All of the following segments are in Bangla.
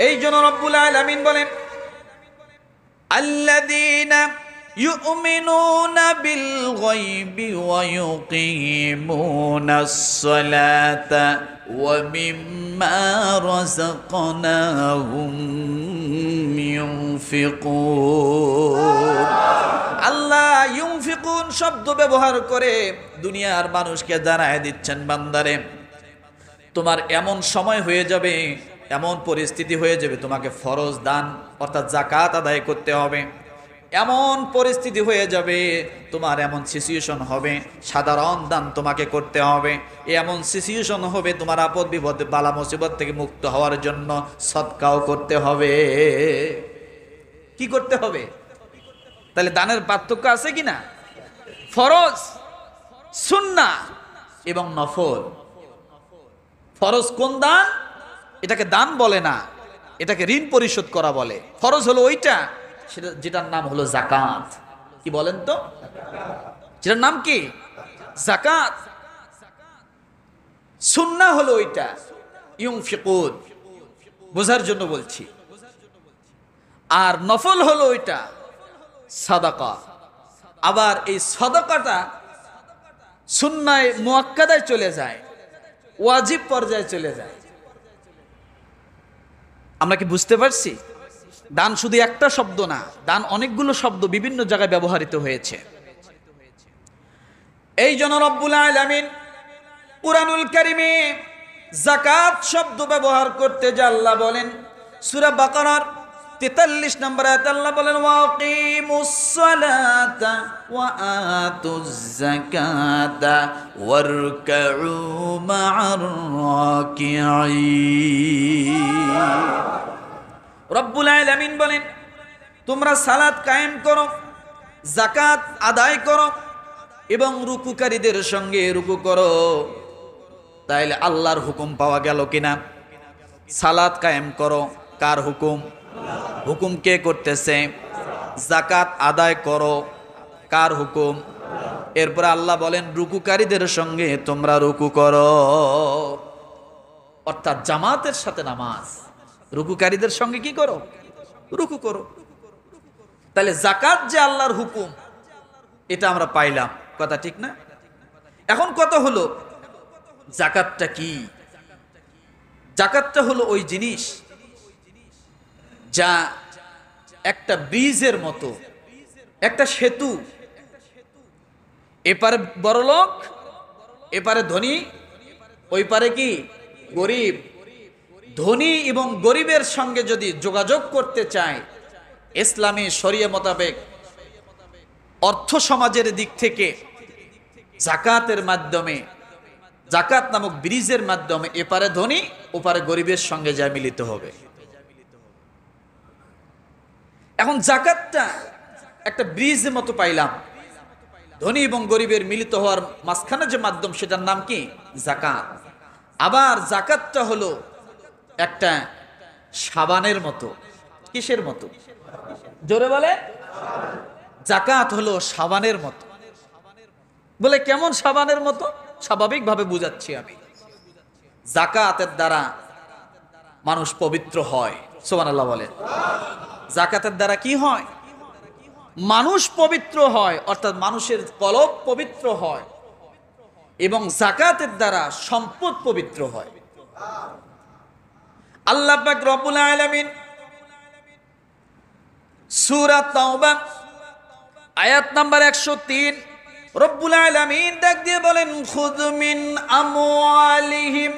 এই জন্য রব্বুল আলামিন বলেন, আল্লাযীনা ইউমিনুনা বিল গায়বি ওয়া ইউকিমুনাস সালাতা ওয়া মিম্মা রাযাকনাহুম ইউনফিকুন। আল্লাহ ইউনফিকুন শব্দ ব্যবহার করে দুনিয়ার মানুষকে জানায় দিচ্ছেন, বান্দারে তোমার এমন সময় হয়ে যাবে, এমন পরিস্থিতি হয়ে যাবে, তোমাকে ফরজ দান অর্থাৎ যাকাত আদায় করতে হবে। এমন পরিস্থিতি হয়ে যাবে, তোমার এমন সিচুয়েশন হবে, সাধারণ দান তোমাকে করতে হবে। এমন সিচুয়েশন হবে, তোমার আপদ বিপদ বালা মুসিবত থেকে মুক্ত হওয়ার জন্য সদকাও করতে হবে। কি করতে হবে? তাহলে দানের পার্থক্য আছে কি না? ফরজ, সুন্নাহ এবং নফল। ফরজ কোন দান? এটাকে দান বলে না, এটাকে ঋণ পরিশোধ করা বলে। ফরজ হলো ওইটা সেটা যেটার নাম হলো যাকাত। কি বলেন তো? যেটার নাম কি? যাকাত। সুন্নাহ হলো ওইটা, ইউনফিকুন, বোঝার জন্য বলছি। আর নফল হলো ওইটা সাদাকা। আবার এই সাদাকাটা সুন্নায় মুআক্কাদায় চলে যায়, ওয়াজিব পর্যায়ে চলে যায়। আমরা কি বুঝতে পারছি? দান শুধু একটা শব্দ না, দান অনেকগুলো শব্দ বিভিন্ন জায়গায় ব্যবহৃত হয়েছে। এই জন্য রব্বুল আলামিন কুরআনুল কারীমে যাকাত শব্দ ব্যবহার করতে যে আল্লাহ বলেন, সূরা বাকারার 43 নম্বর আয়াতে আল্লাহ বলেন, ওয়াকিমুস সালাতা ওয়া আতুজ যাকাতা ওয়ারকাউ মা'আর রাকিঈন। রব্বুল আলামিন বলেন, তোমরা সালাত কায়েম করো, যাকাত আদায় করো এবং রুকুকারীদের সঙ্গে রুকু করো। তাইলে আল্লাহর হুকুম পাওয়া গেল কিনা? সালাত কায়েম করো, কার হুকুম? হুকুম কে করতেছে? যাকাত আদায় করো, কার হুকুম? এরপরে আল্লাহ বলেন রুকুকারীদের সঙ্গে তোমরা রুকু করো, অর্থাৎ জামাতের সাথে নামাজ। রুকুকারীদের সঙ্গে কি করো? রুকু করো। তাহলে যাকাত যে আল্লাহর হুকুম, এটা আমরা পাইলাম, কথা ঠিক না? এখন কথা হলো যাকাতটা কি? যাকাতটা হলো ওই জিনিস যা একটা ব্রিজের মতো, একটা সেতু। এপারে বড়লোক, এপারে ধনী, ওই পারে কি গরিব। ধনী এবং গরিবের সঙ্গে যদি যোগাযোগ করতে চায় ইসলামী শরিয়া মোতাবেক, অর্থ সমাজের দিক থেকে যাকাতের মাধ্যমে, যাকাত নামক ব্রিজের মাধ্যমে এপারে ধনী ওপারে গরিবের সঙ্গে যা মিলিত হবে। এখন যাকাতটা একটা ব্রিজের মতো পাইলাম, ধনী এবং গরিবের মিলিত হওয়ার মাঝখানে যে মাধ্যম, সেটার নাম কি? যাকাত। আবার যাকাতটা হলো একটা সাবানের মতো। কিসের মতো? জোরে বলে। যাকাত হলো সাবানের মতো। বলে কেমন সাবানের মতো? স্বাভাবিকভাবে বুঝাচ্ছি আমি। যাকাতের দ্বারা মানুষ পবিত্র হয়। সুবহানাল্লাহ বলেন। যাকাতের দ্বারা কি হয়? মানুষ পবিত্র হয়, অর্থাৎ মানুষের কলব পবিত্র হয়, এবং যাকাতের দ্বারা সম্পদ পবিত্র হয়। আল্লাহ পাক রব্বুল আলামিন সূরা তাওবা আয়াত নাম্বার 103 রব্বুল আলামিন ডাক দিয়ে বলেন, খুয মিন আমওয়ালিহিম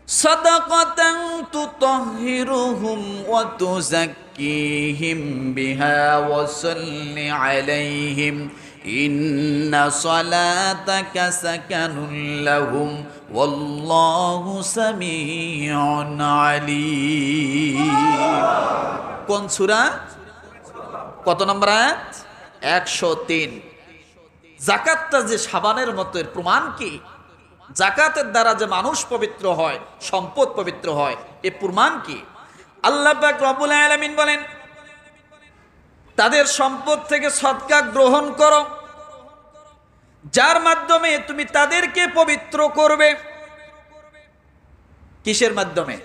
সাদাকাতান তুতাহহিরুহুম ওয়া তুযাক্কিহিম বিহা ওয়া সাল্লি আলাইহিম ইন্না সালাতাকা সাকানুল লাহুম ওয়াল্লাহু সামিউন আলীম। কোন সূরা? কত নম্বর আয়াত? 103। যাকাতটা যে সাবানের মতো, এর প্রমাণ কি? যাকাতের দ্বারা যে মানুষ পবিত্র হয়, সম্পদ পবিত্র হয়, এর প্রমাণ কি? আল্লাহ পাক রব্বুল আলামিন বলেন, তাদের সম্পদ থেকে সদকা গ্রহণ করো, যার মাধ্যমে তুমি তাদেরকে পবিত্র করবে। কিসের মাধ্যমে?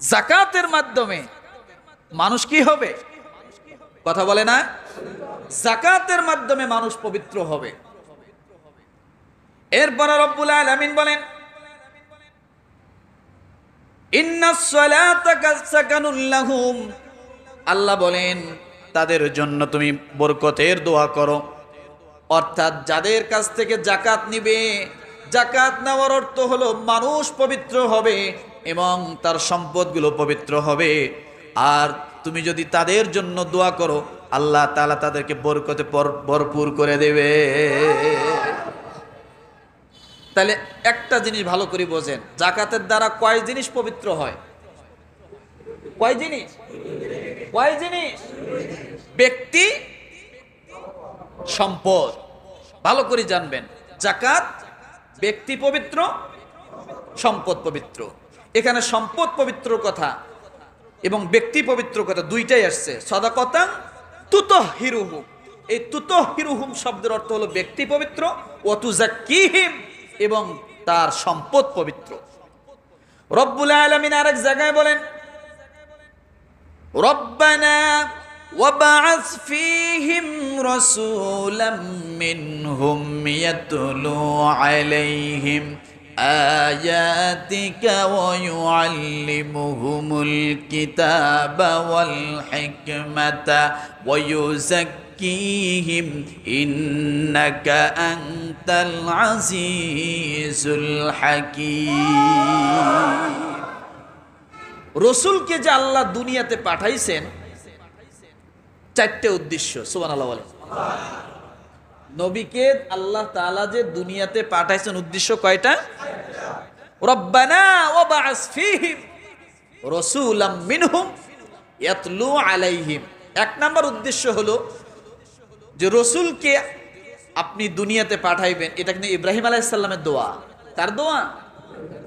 যাকাতের মাধ্যমে মানুষ কি হবে? কথা বলে না? যাকাতের মাধ্যমে মানুষ পবিত্র হবে। এরপর রব্বুল আলামিন বলেন, ইন্নাস সালাতা কাসাকানুল লাহুম, আল্লাহ বলেন তাদের জন্য তুমি বরকতের দোয়া করো। অর্থাৎ যাদের কাছ থেকে যাকাত নিবে, যাকাত নেওয়ার অর্থ হলো মানুষ পবিত্র হবে এবং তার সম্পদগুলো পবিত্র হবে। আর তুমি যদি তাদের জন্য দোয়া করো, আল্লাহ তাআলা তাদেরকে বরকতে ভরপুর করে দেবে। তাহলে একটা জিনিস ভালো করে বোঝেন, যাকাতের দ্বারা কয় জিনিস পবিত্র হয়? কয় জিনিস? কয় জিনিস? ব্যক্তি, সম্পদ। ভালো করে জানবেন, যাকাত ব্যক্তি পবিত্র, সম্পদ পবিত্র। এখানে সম্পদ পবিত্র কথা এবং ব্যক্তি পবিত্র কথা দুইটাই আসছে। সাদাকাতান তুতাহহিরুহুম, এই তুতাহহিরুহুম শব্দের অর্থ হলো ব্যক্তি পবিত্র, ওয়া তুযাক্কিহিম এবং তার সম্পদ পবিত্র। রব্বুল আলামিন আরেক জায়গায় বলেন, রব্বানা ওয়াবআস ফীহিম রাসূলাম মিনহুম ইয়াতলু আলাইহিম আয়াতিকা ওয়া ইউআল্লিমুহুমুল কিতাবা ওয়াল হিকমাতা ওয়া ইউযাক্কিহিম ইন্নাকা আনতাল আজিজুল হাকীম। রসুলকে যে আল্লাহ দুনিয়াতে পাঠাইছেন চারটে উদ্দেশ্য। সুবহানাল্লাহ বলেন। নবীকে আল্লাহ তাআলা যে দুনিয়াতে পাঠাইছেন উদ্দেশ্য কয়টা? রব্বানা ওয়াবআস ফীহিম রাসূলাম মিনহুম ইয়াতলু আলাইহিম। এক নাম্বার উদ্দেশ্য হলো যে রসুলকে আপনি দুনিয়াতে পাঠাইবেন, এটা কিন্তু ইব্রাহিম আলাইহিস সালামের দোয়া, তার দোয়া।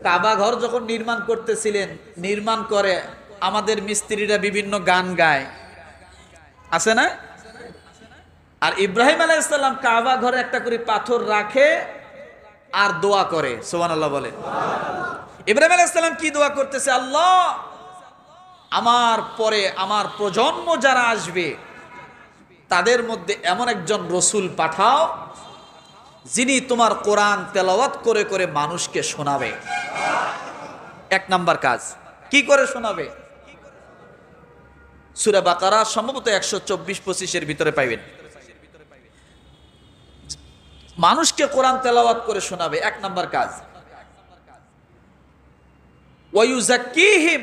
কাবা ঘর যখন নির্মাণ করতেছিলেন, নির্মাণ করে আমাদের মিস্ত্রিরা বিভিন্ন গান গায়, আছে না? আর ইব্রাহিম আলাইহিস সালাম কাবা ঘরে একটা করে পাথর রাখে আর দোয়া করে। সুবহানাল্লাহ বলেন। ইব্রাহিম আলাইহিস সালাম কি দোয়া করতেছে? আল্লাহ, আমার পরে আমার প্রজন্ম যারা আসবে তাদের মধ্যে এমন একজন রসুল পাঠাও যিনি তোমার কোরআন তেলাওয়াত করে করে মানুষকে শোনাবে। এক নাম্বার কাজ। কি করে শোনাবে? সূরা বাকারা সম্ভবত 124-25 ভিতরে পাইবেন। মানুষকে কোরআন তেলাওয়াত করে শোনাবে, এক নাম্বার কাজ। ওয়া ইউযাক্কিহিম,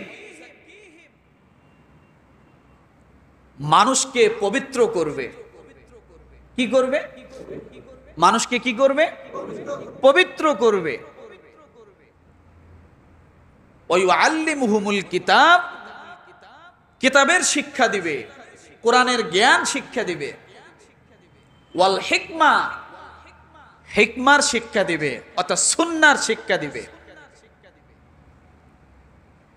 মানুষকে পবিত্র করবে। কি করবে? মানুষকে কি করবে? পবিত্র করবে। ওয়া ইউআল্লিমুহুমুল কিতাব, কিতাবের শিক্ষা দিবে, কোরআনের জ্ঞান শিক্ষা দিবে। ওয়াল হিকমা, হিকমার শিক্ষা দিবে, অর্থাৎ সুন্নাহর শিক্ষা দিবে।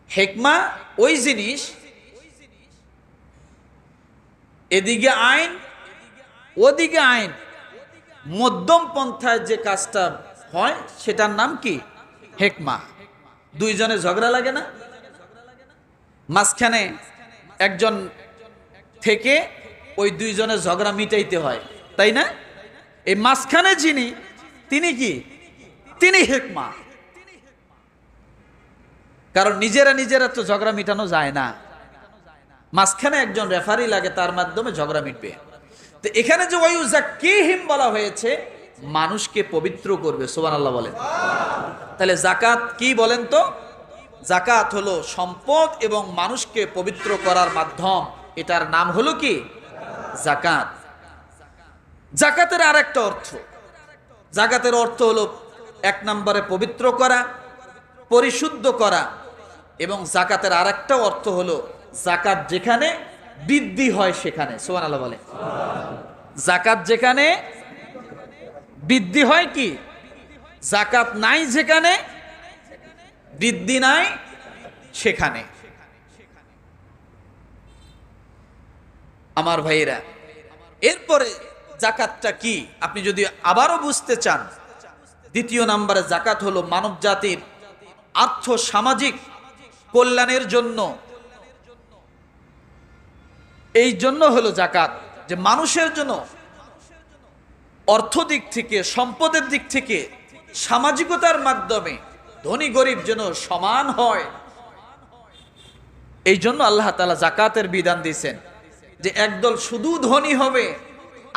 হিকমা ওই জিনিস, এদিকে আইন ওদিকে আইন, মধ্যম পন্থায় যে কাজটা হয় সেটার নাম কি? হিকমা। দুইজনে ঝগড়া লাগে না, মাঝখানে একজন থেকে ওই দুইজনের ঝগড়া মিটাইতে হয়, তাই না? এই মাঝখানে যিনি, তিনি কি? তিনি হিকমা। কারণ নিজেরা নিজেরা তো ঝগড়া মিটানো যায় না, মাঝখানে একজন রেফারি লাগে, তার মাধ্যমে ঝগড়া মিটবে। তো এখানে যে ওয়া ইউযাক্কিহিম বলা হয়েছে, মানুষকে পবিত্র করবে। সুবহানাল্লাহ বলেন। তাহলে যাকাত কি বলেন তো? যাকাত হলো সম্পদ এবং মানুষকে পবিত্র করার মাধ্যম। এটার নাম হলো কি? যাকাত। যাকাতের আরেকটা অর্থ, যাকাতের অর্থ হলো এক নম্বরে পবিত্র করা, পরিশুদ্ধ করা, এবং যাকাতের আরেকটা অর্থ হলো যাকাত যেখানে বৃদ্ধি হয় সেখানে। সুবহানাল্লাহ বলে। যাকাত যেখানে বৃদ্ধি হয়, কি? যাকাত নাই যেখানে, বৃদ্ধি নাই সেখানে। আমার ভাইরা, এরপরে যাকাতটা কি আপনি যদি আবারও বুঝতে চান, দ্বিতীয় নম্বরে যাকাত হলো মানব জাতির আর্থ সামাজিক কল্যাণের জন্য। এই জন্য হলো জাকাত, যে মানুষের জন্য অর্থ দিক থেকে, সম্পদের দিক থেকে, সামাজিকতার মাধ্যমে ধনী গরিব যেন সমান হয়। এই জন্য আল্লাহ তাআলা জাকাতের বিধান দিয়েছেন, যে একদল শুধু ধনী হবে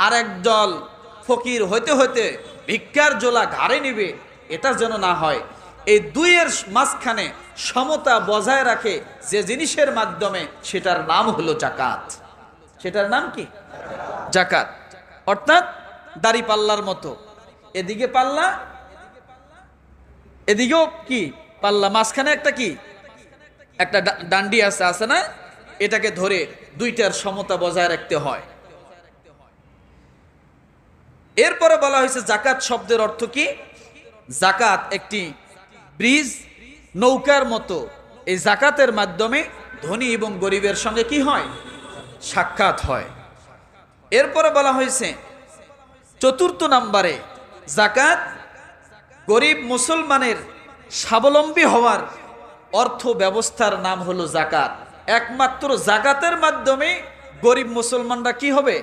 আর একদল ফকির হইতে হইতে ভিক্ষার জোলা ঘাড়ে নিবে, এটা যেন না হয়। এই দুইয়ের মাঝখানে সমতা বজায় রাখে যে জিনিসের মাধ্যমে, সেটার নাম হলো জাকাত। সেটার নাম কি? জাকাত। অর্থাৎ দাড়ি পাল্লার মতো, এদিকে পাল্লা, এদিকেও কি পাল্লা, মাঝখানে একটা কি, একটা ডান্ডি আছে না, এটাকে ধরে দুইটার সমতা বজায় রাখতে হয়। এরপরে বলা হয়েছে জাকাত শব্দের অর্থ কি? জাকাত একটি ব্রিজ, নৌকার মতো। এই জাকাতের মাধ্যমে ধনী এবং গরিবের সঙ্গে কি হয়? সাক্ষাৎ হয়। এরপরে বলা হয়েছে চতুর্থ নম্বরে, জাকাত গরিব মুসলমানের স্বাবলম্বী হওয়ার অর্থ ব্যবস্থার নাম হলো জাকাত। একমাত্র জাকাতের মাধ্যমে গরিব মুসলমানরা কি হবে?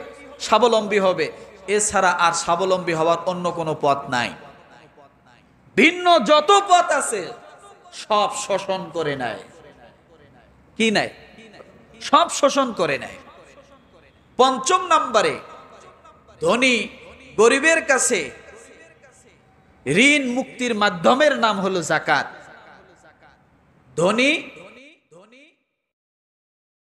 স্বাবলম্বী হবে। এছাড়া আর স্বাবলম্বী হওয়ার অন্য কোনো পথ নাই। ভিন্ন যত পথ আছে সব শোষণ করে নেয়। কি নেয়? সব শোষণ করে নেয়। পঞ্চম নম্বরে, ধনী গরিবের কাছে ঋণ মুক্তির মাধ্যমের নাম হলো জাকাত। ধনী